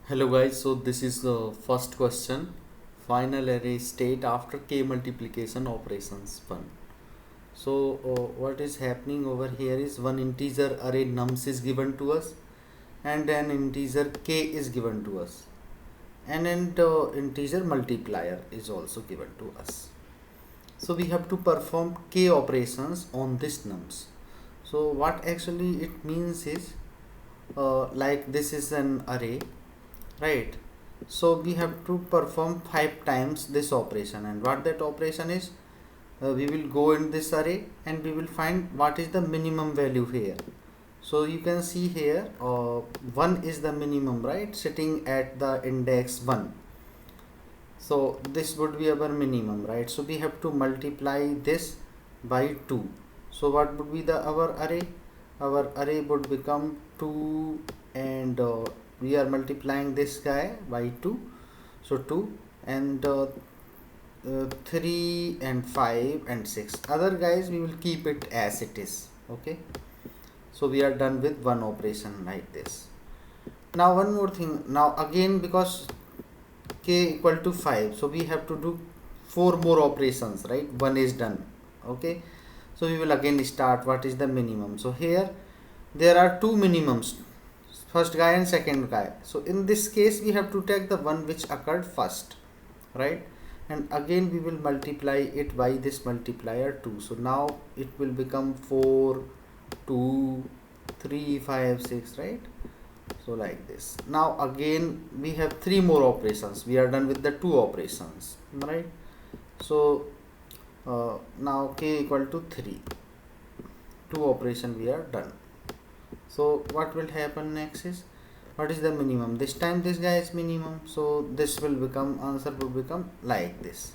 Hello guys, so this is the first question. Final array state after k multiplication operations 1. So what is happening over here is one integer array nums is given to us and an integer k is given to us and an integer multiplier is also given to us. So we have to perform k operations on this nums. So what actually it means is like this is an array, right? So we have to perform 5 times this operation, and what that operation is, we will go in this array and we will find what is the minimum value here. So you can see here 1 is the minimum, right, sitting at the index 1. So this would be our minimum, right? So we have to multiply this by 2. So what would be our array? Our array would become 2 and we are multiplying this guy by 2. So 2 and 3 and 5 and 6. Other guys we will keep it as it is. Okay. So we are done with one operation like this. Now one more thing. Now again, because k equal to 5, so we have to do 4 more operations, right? One is done. Okay. So we will again start what is the minimum. So here there are two minimums, first guy and second guy. So in this case we have to take the one which occurred first, right? And again we will multiply it by this multiplier 2. So now it will become 4, 2, 3, 5, 6, right? So like this. Now again we have 3 more operations. We are done with the 2 operations, right? So now k equal to 3. 2 operation we are done. So what will happen next is, what is the minimum? This time this guy is minimum, so this will become, answer will become like this,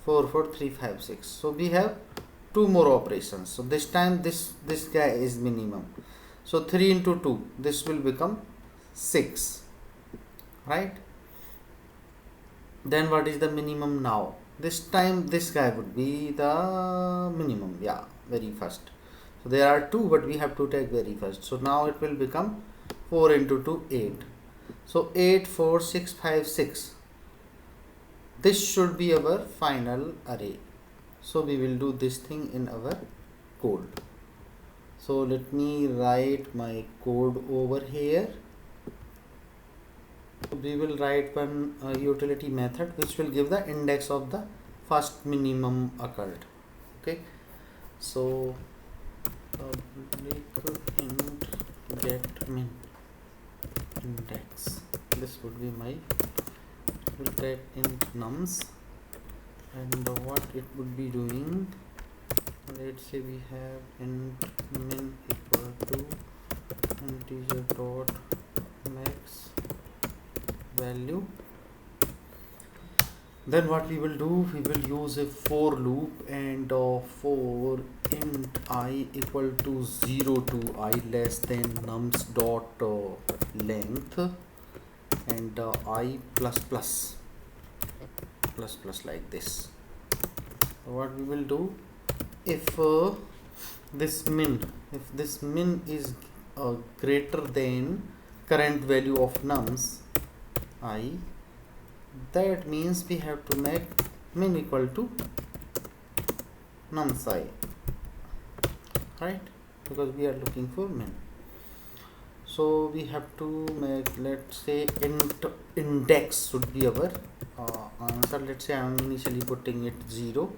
4, 4, 3, 5, 6. So we have 2 more operations. So this time this guy is minimum. So 3 into 2, this will become 6, right? Then what is the minimum now? This time this guy would be the minimum, yeah, very first. So there are 2, but we have to take very first. So now it will become 4 into 2, 8. So 8, 4, 6, 5, 6. This should be our final array. So we will do this thing in our code. So let me write my code over here. We will write one utility method which will give the index of the first minimum occurred. Okay. So public int get min index. This would be my, will take int nums, and what it would be doing, let's say we have int min equal to integer dot max value. Then what we will do, we will use a for loop, and for int I equal to 0 to I less than nums dot length, and I plus plus like this. So what we will do, if this min is greater than current value of nums I, that means we have to make min equal to nums I, right? Because we are looking for min. So we have to make, let's say int index should be our answer. Let's say I am initially putting it 0.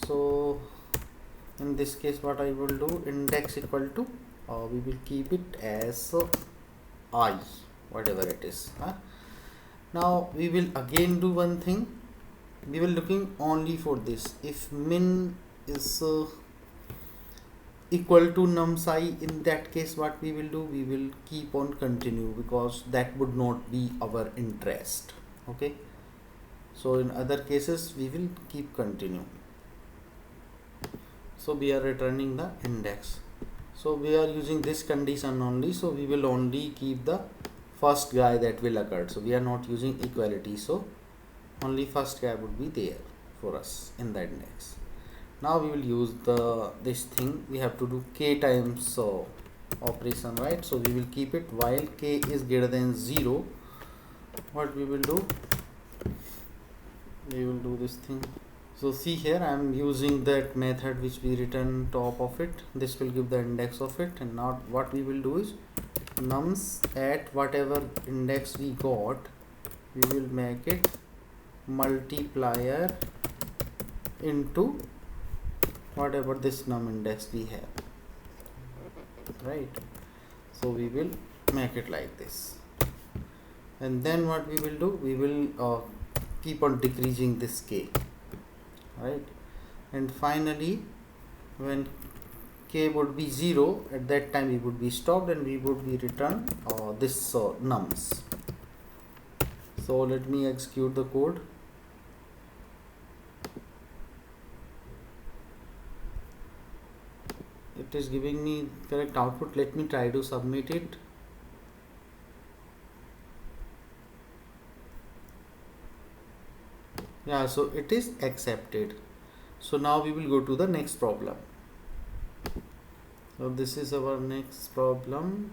So in this case what I will do, index equal to we will keep it as I, whatever it is. Now we will again do one thing. We will looking only for this. If min is equal to nums I, in that case what we will do, we will keep on continue, because that would not be our interest. Okay. So in other cases we will keep continue. So we are returning the index. So we are using this condition only. So we will only keep the first guy that will occur. So we are not using equality. So only first guy would be there for us in the index. Now we will use this thing. We have to do k times operation, right? So we will keep it while k is greater than 0. what we will do, we will do this thing. So see here, I am using that method which we return top of it. This will give the index of it, and now what we will do is nums at whatever index we got, we will make it multiplier into whatever this num index we have, right? So we will make it like this, and then what we will do, we will keep on decreasing this k, right? And finally when k would be 0, at that time we would be stopped and we would be return this nums. So let me execute the code. It is giving me correct output. Let me try to submit it. Yeah, so it is accepted. So now we will go to the next problem. So this is our next problem.